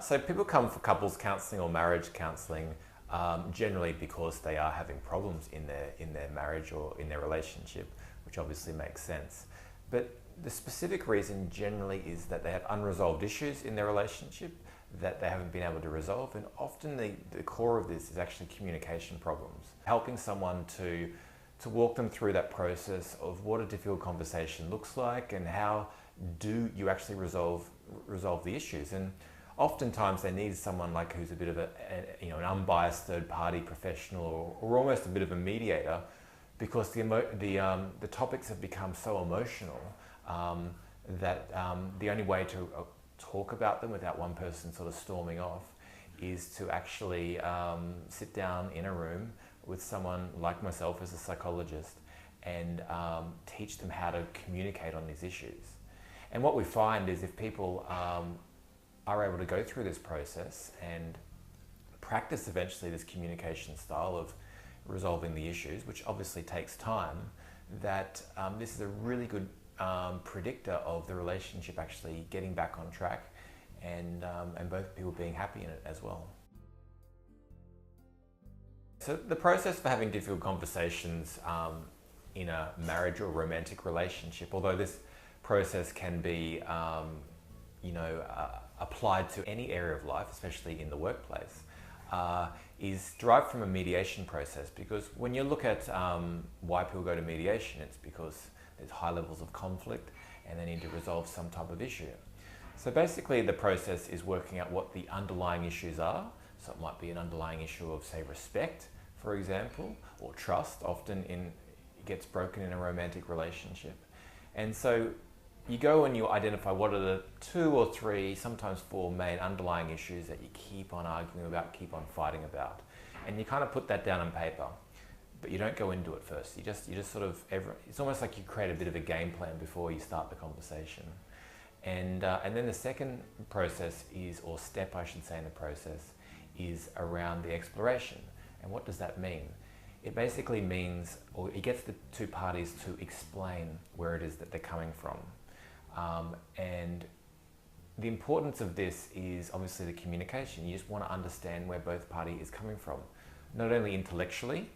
So people come for couples counselling or marriage counselling generally because they are having problems in their marriage or in their relationship, which obviously makes sense. But the specific reason generally is that they have unresolved issues in their relationship that they haven't been able to resolve, and often the core of this is actually communication problems. Helping someone to walk them through that process of what a difficult conversation looks like and how do you actually resolve the issues. And oftentimes they need someone like who's a bit of an unbiased third party professional or almost a bit of a mediator, because the topics have become so emotional that the only way to talk about them without one person sort of storming off is to actually sit down in a room with someone like myself as a psychologist and teach them how to communicate on these issues. And what we find is if people are able to go through this process and practice eventually this communication style of resolving the issues, which obviously takes time, that this is a really good predictor of the relationship actually getting back on track and both people being happy in it as well. So the process for having difficult conversations in a marriage or romantic relationship, although this process can be applied to any area of life, especially in the workplace, is derived from a mediation process. Because when you look at why people go to mediation, it's because there's high levels of conflict and they need to resolve some type of issue. So basically the process is working out what the underlying issues are. So it might be an underlying issue of, say, respect, for example, or trust. Often it gets broken in a romantic relationship. And so you go and you identify what are the 2 or 3, sometimes 4 main underlying issues that you keep on arguing about, keep on fighting about. And you kind of put that down on paper, but you don't go into it first. You just sort of, it's almost like you create a bit of a game plan before you start the conversation. And then the second process is, or step I should say in the process, is around the exploration. And what does that mean? It basically means, or it gets the 2 parties to explain where it is that they're coming from. And the importance of this is obviously the communication. You just want to understand where both parties is coming from, not only intellectually,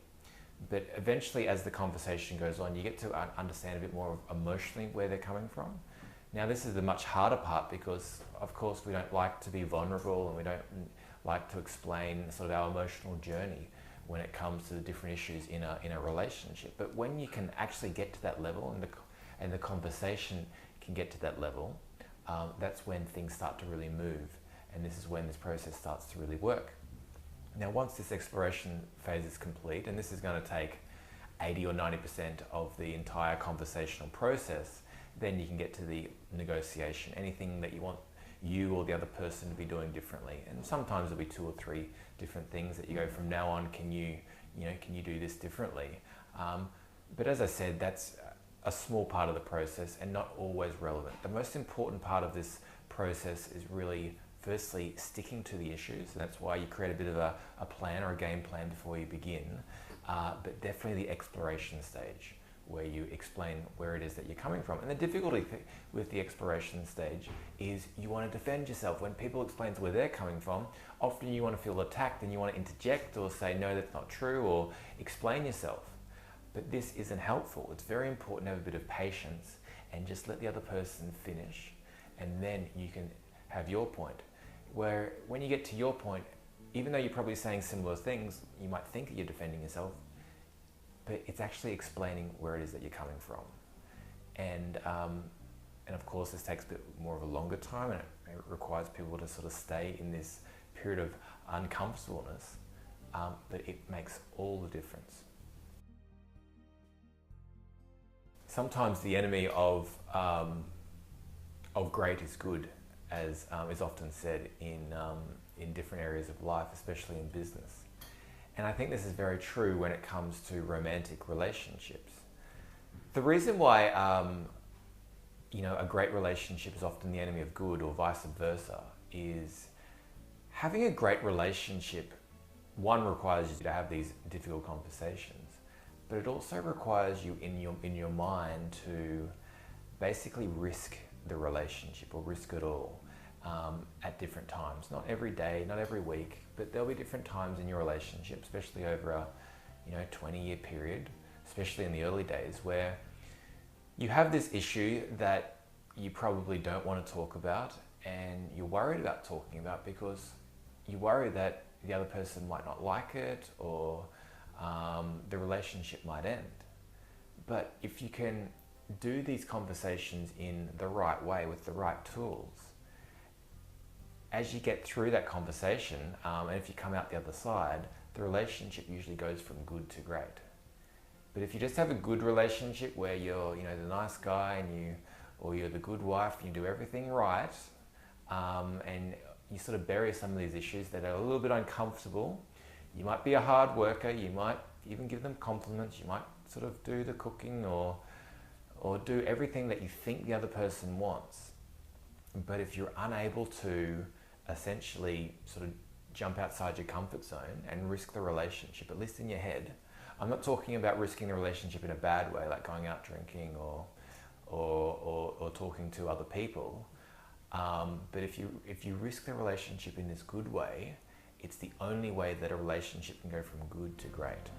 but eventually as the conversation goes on, you get to understand a bit more emotionally where they're coming from. Now this is the much harder part because of course we don't like to be vulnerable and we don't like to explain sort of our emotional journey when it comes to the different issues in a relationship. But when you can actually get to that level and the conversation can get to that level, that's when things start to really move, and this is when this process starts to really work. Now once this exploration phase is complete, and this is going to take 80 or 90% of the entire conversational process, then you can get to the negotiation, anything that you want you or the other person to be doing differently. And sometimes there'll be 2 or 3 different things that you go, from now on, can you do this differently? But as I said, that's a small part of the process and not always relevant. The most important part of this process is really, firstly, sticking to the issues. And that's why you create a bit of a plan or a game plan before you begin. But definitely the exploration stage, where you explain where it is that you're coming from. And the difficulty with the exploration stage is you want to defend yourself. When people explain where they're coming from, often you want to feel attacked and you want to interject or say, no, that's not true, or explain yourself. But this isn't helpful. It's very important to have a bit of patience and just let the other person finish, and then you can have your point. Where when you get to your point, even though you're probably saying similar things, you might think that you're defending yourself, but it's actually explaining where it is that you're coming from. And of course this takes a bit more of a longer time, and it requires people to sort of stay in this period of uncomfortableness, but it makes all the difference. Sometimes the enemy of great is good, as is often said in different areas of life, especially in business. And I think this is very true when it comes to romantic relationships. The reason why a great relationship is often the enemy of good, or vice versa, is having a great relationship, one, requires you to have these difficult conversations, but it also requires you in your mind to basically risk the relationship, or risk it all. at different times. Not every day, not every week, but there'll be different times in your relationship, especially over a 20-year period, especially in the early days, where you have this issue that you probably don't want to talk about and you're worried about talking about because you worry that the other person might not like it or the relationship might end. But if you can do these conversations in the right way with the right tools, as you get through that conversation, and if you come out the other side, the relationship usually goes from good to great. But if you just have a good relationship where you're, the nice guy or you're the good wife, and you do everything right, and you sort of bury some of these issues that are a little bit uncomfortable. You might be a hard worker, you might even give them compliments, you might sort of do the cooking or do everything that you think the other person wants. But if you're unable to essentially sort of jump outside your comfort zone and risk the relationship, at least in your head. I'm not talking about risking the relationship in a bad way, like going out drinking or talking to other people. But if you risk the relationship in this good way, it's the only way that a relationship can go from good to great.